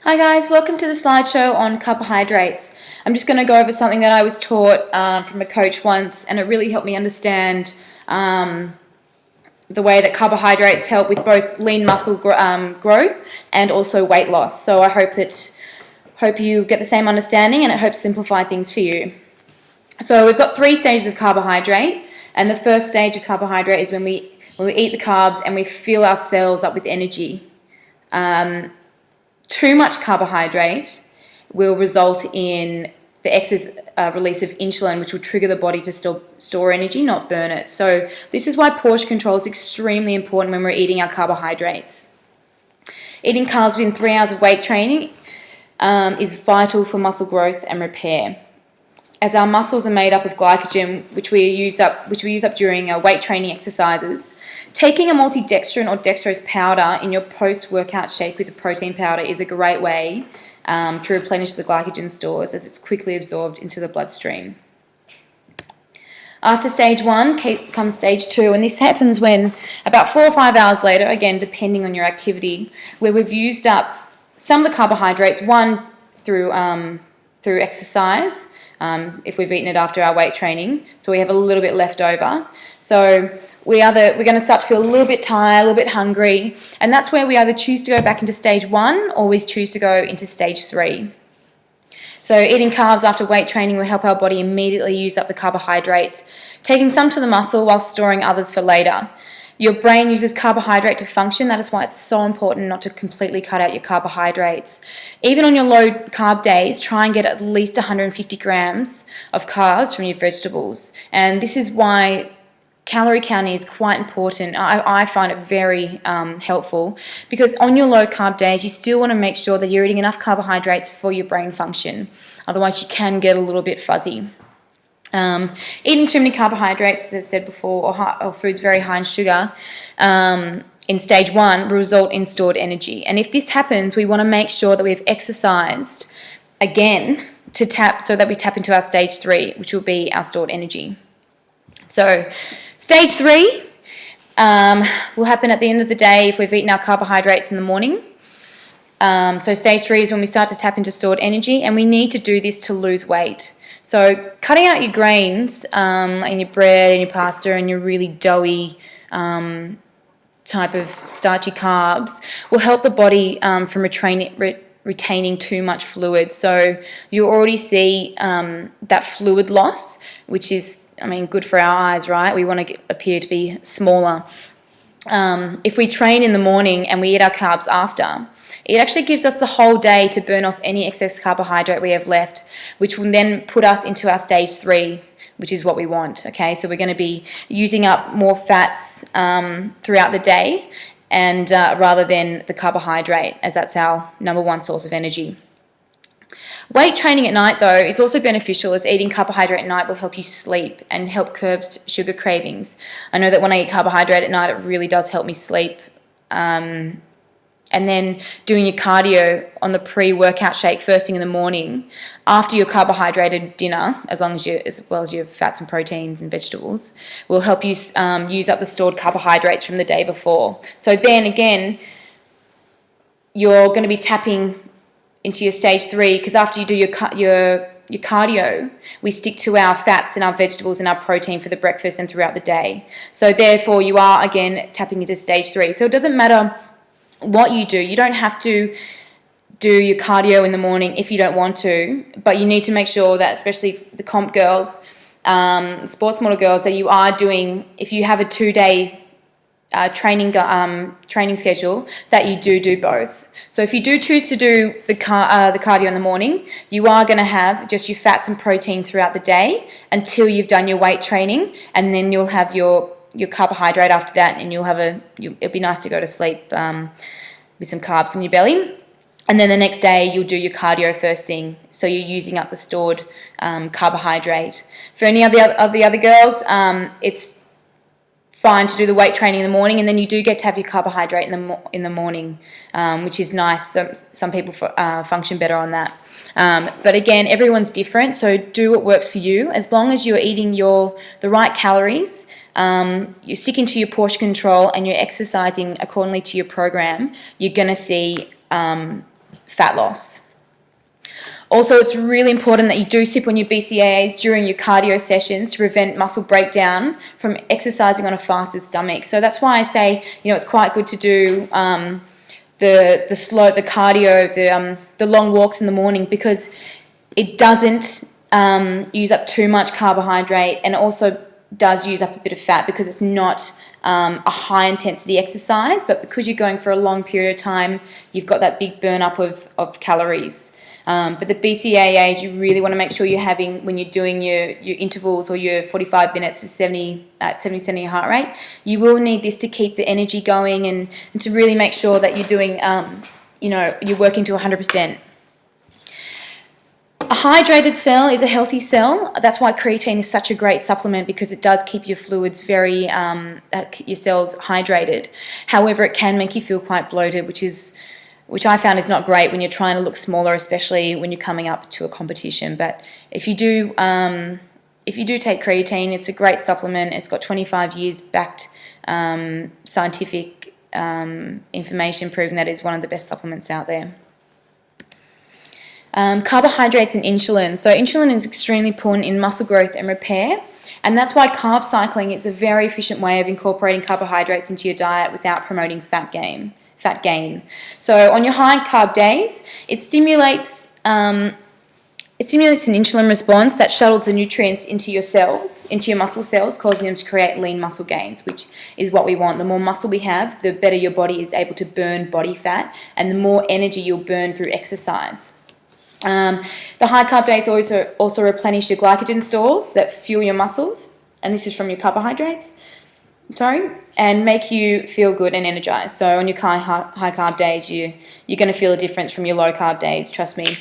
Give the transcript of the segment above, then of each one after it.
Hi guys, welcome to the slideshow on carbohydrates. I'm just going to go over something that I was taught from a coach once, and it really helped me understand the way that carbohydrates help with both lean muscle growth and also weight loss. So I hope you get the same understanding, and it helps simplify things for you. So we've got 3 stages of carbohydrate, and the first stage of carbohydrate is when we eat the carbs and we fill our cells up with energy. Too much carbohydrate will result in the excess release of insulin, which will trigger the body to store energy, not burn it. So this is why portion control is extremely important when we're eating our carbohydrates. Eating carbs within 3 hours of weight training is vital for muscle growth and repair. As our muscles are made up of glycogen, which we use up during our weight training exercises, taking a multidextrin or dextrose powder in your post-workout shake with a protein powder is a great way to replenish the glycogen stores, as it's quickly absorbed into the bloodstream. After stage 1 comes stage 2, and this happens when about 4 or 5 hours later, again depending on your activity, where we've used up some of the carbohydrates, one through exercise, if we've eaten it after our weight training, so we have a little bit left over. So we're going to start to feel a little bit tired, a little bit hungry, and that's where we either choose to go back into stage 1 or we choose to go into stage 3. So eating carbs after weight training will help our body immediately use up the carbohydrates, taking some to the muscle while storing others for later. Your brain uses carbohydrate to function. That is why it's so important not to completely cut out your carbohydrates. Even on your low carb days, try and get at least 150 grams of carbs from your vegetables. And this is why calorie counting is quite important. I find it very helpful, because on your low carb days, you still want to make sure that you're eating enough carbohydrates for your brain function. Otherwise, you can get a little bit fuzzy. Eating too many carbohydrates, as I said before, or foods very high in sugar, in stage 1 will result in stored energy. And if this happens, we want to make sure that we've exercised again so that we tap into our stage 3, which will be our stored energy. So stage 3 will happen at the end of the day if we've eaten our carbohydrates in the morning. So stage 3 is when we start to tap into stored energy, and we need to do this to lose weight. So cutting out your grains and your bread and your pasta and your really doughy type of starchy carbs will help the body from retaining too much fluid. So you already see that fluid loss, which is, good for our eyes, right? We want to appear to be smaller. If we train in the morning and we eat our carbs after, it actually gives us the whole day to burn off any excess carbohydrate we have left, which will then put us into our stage 3, which is what we want. Okay, so we're going to be using up more fats throughout the day, and rather than the carbohydrate, as that's our number 1 source of energy. Weight training at night, though, is also beneficial, as eating carbohydrate at night will help you sleep and help curb sugar cravings. I know that when I eat carbohydrate at night, it really does help me sleep. And then doing your cardio on the pre-workout shake first thing in the morning after your carbohydrated dinner, as well as your fats and proteins and vegetables, will help you use up the stored carbohydrates from the day before. So then again, you're going to be tapping into your stage 3, because after you do your cardio, we stick to our fats and our vegetables and our protein for the breakfast and throughout the day. So therefore, you are again tapping into stage 3. So it doesn't matter what you do. You don't have to do your cardio in the morning if you don't want to, but you need to make sure that, especially the comp girls, sports model girls, that you are doing, if you have a 2-day training schedule, that you do both. So if you do choose to do the cardio in the morning, you are going to have just your fats and protein throughout the day until you've done your weight training, and then you'll have your carbohydrate after that, and it'll be nice to go to sleep with some carbs in your belly. And then the next day you'll do your cardio first thing, so you're using up the stored carbohydrate. For any of the other girls, it's fine to do the weight training in the morning, and then you do get to have your carbohydrate in the morning, which is nice. Some people function better on that. But again, everyone's different, so do what works for you. As long as you're eating the right calories, you're sticking to your portion control, and you're exercising accordingly to your program, you're going to see fat loss. Also, it's really important that you do sip on your BCAAs during your cardio sessions to prevent muscle breakdown from exercising on a fasted stomach. So that's why I say, it's quite good to do the cardio, the long walks in the morning, because it doesn't use up too much carbohydrate, and it also does use up a bit of fat because it's not a high intensity exercise, but because you're going for a long period of time, you've got that big burn up of calories. But the BCAAs, you really want to make sure you're having, when you're doing your intervals or your 45 minutes at 70% of your heart rate, you will need this to keep the energy going and to really make sure that you're doing, you're working to 100%. A hydrated cell is a healthy cell. That's why creatine is such a great supplement, because it does keep your fluids your cells hydrated. However, it can make you feel quite bloated, which I found is not great when you're trying to look smaller, especially when you're coming up to a competition. But if you do take creatine, it's a great supplement. It's got 25 years backed scientific information proving that it's one of the best supplements out there. Carbohydrates and insulin. So insulin is extremely important in muscle growth and repair, and that's why carb cycling is a very efficient way of incorporating carbohydrates into your diet without promoting fat gain. So on your high carb days, it stimulates an insulin response that shuttles the nutrients into your cells, into your muscle cells, causing them to create lean muscle gains, which is what we want. The more muscle we have, the better your body is able to burn body fat, and the more energy you'll burn through exercise. The high carb days also replenish your glycogen stores that fuel your muscles, and this is from your carbohydrates. And make you feel good and energized. So on your high carb days, you're going to feel a difference from your low carb days. Trust me.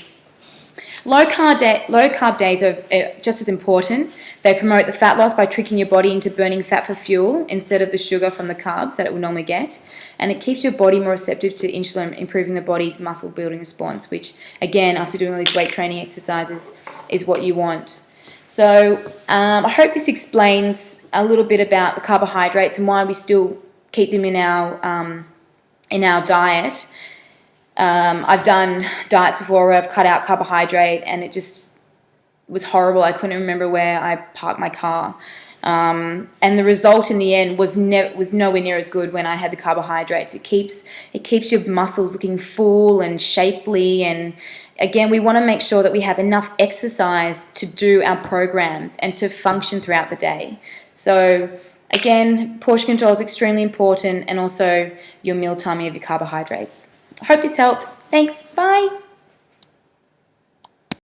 Low carb days are just as important. They promote the fat loss by tricking your body into burning fat for fuel instead of the sugar from the carbs that it would normally get. And it keeps your body more receptive to insulin, improving the body's muscle building response, which, again, after doing all these weight training exercises, is what you want. So I hope this explains a little bit about the carbohydrates and why we still keep them in our diet. I've done diets before where I've cut out carbohydrate, and it just was horrible. I couldn't remember where I parked my car. And the result in the end was nowhere near as good when I had the carbohydrates. It keeps your muscles looking full and shapely, and again, we want to make sure that we have enough exercise to do our programs and to function throughout the day. So again, portion control is extremely important, and also your meal timing of your carbohydrates. I hope this helps. Thanks. Bye.